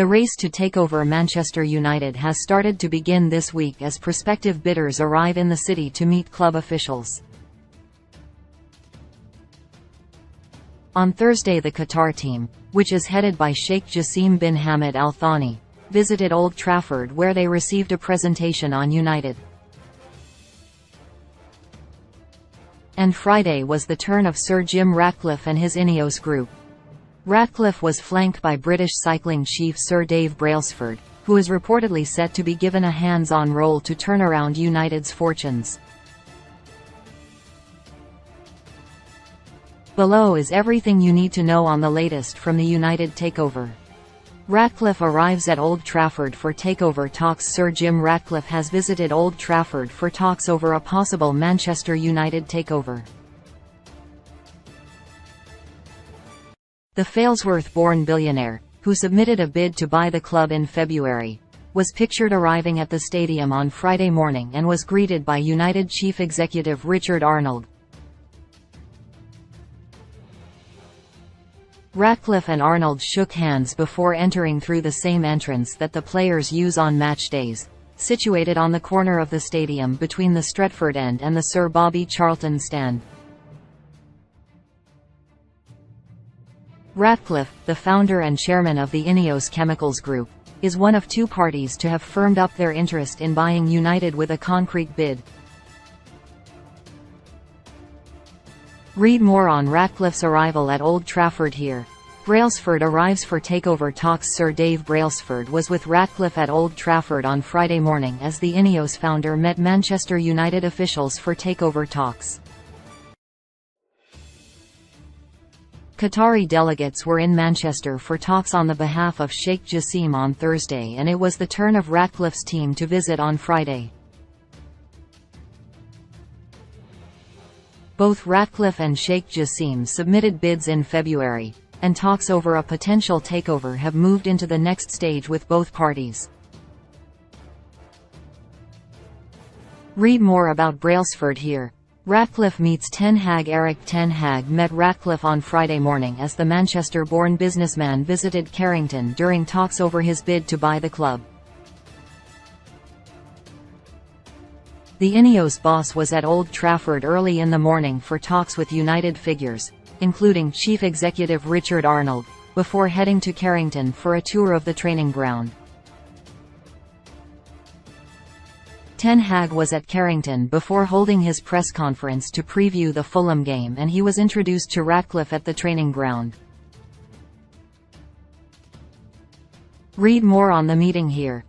The race to take over Manchester United has started to begin this week as prospective bidders arrive in the city to meet club officials. On Thursday, the Qatar team, which is headed by Sheikh Jassim bin Hamad Al Thani, visited Old Trafford where they received a presentation on United. And Friday was the turn of Sir Jim Ratcliffe and his Ineos group. Ratcliffe was flanked by British cycling chief Sir Dave Brailsford, who is reportedly set to be given a hands-on role to turn around United's fortunes. Below is everything you need to know on the latest from the United takeover. Ratcliffe arrives at Old Trafford for takeover talks. Sir Jim Ratcliffe has visited Old Trafford for talks over a possible Manchester United takeover. The Failsworth-born billionaire, who submitted a bid to buy the club in February, was pictured arriving at the stadium on Friday morning and was greeted by United chief executive Richard Arnold. Ratcliffe and Arnold shook hands before entering through the same entrance that the players use on match days, situated on the corner of the stadium between the Stretford end and the Sir Bobby Charlton stand. Ratcliffe, the founder and chairman of the Ineos Chemicals Group, is one of two parties to have firmed up their interest in buying United with a concrete bid. Read more on Ratcliffe's arrival at Old Trafford here. Brailsford arrives for takeover talks. Sir Dave Brailsford was with Ratcliffe at Old Trafford on Friday morning as the Ineos founder met Manchester United officials for takeover talks. Qatari delegates were in Manchester for talks on the behalf of Sheikh Jassim on Thursday, and it was the turn of Ratcliffe's team to visit on Friday. Both Ratcliffe and Sheikh Jassim submitted bids in February, and talks over a potential takeover have moved into the next stage with both parties. Read more about Brailsford here. Ratcliffe meets Ten Hag. Erik Ten Hag met Ratcliffe on Friday morning as the Manchester-born businessman visited Carrington during talks over his bid to buy the club. The Ineos boss was at Old Trafford early in the morning for talks with United figures, including chief executive Richard Arnold, before heading to Carrington for a tour of the training ground. Ten Hag was at Carrington before holding his press conference to preview the Fulham game, and he was introduced to Ratcliffe at the training ground. Read more on the meeting here.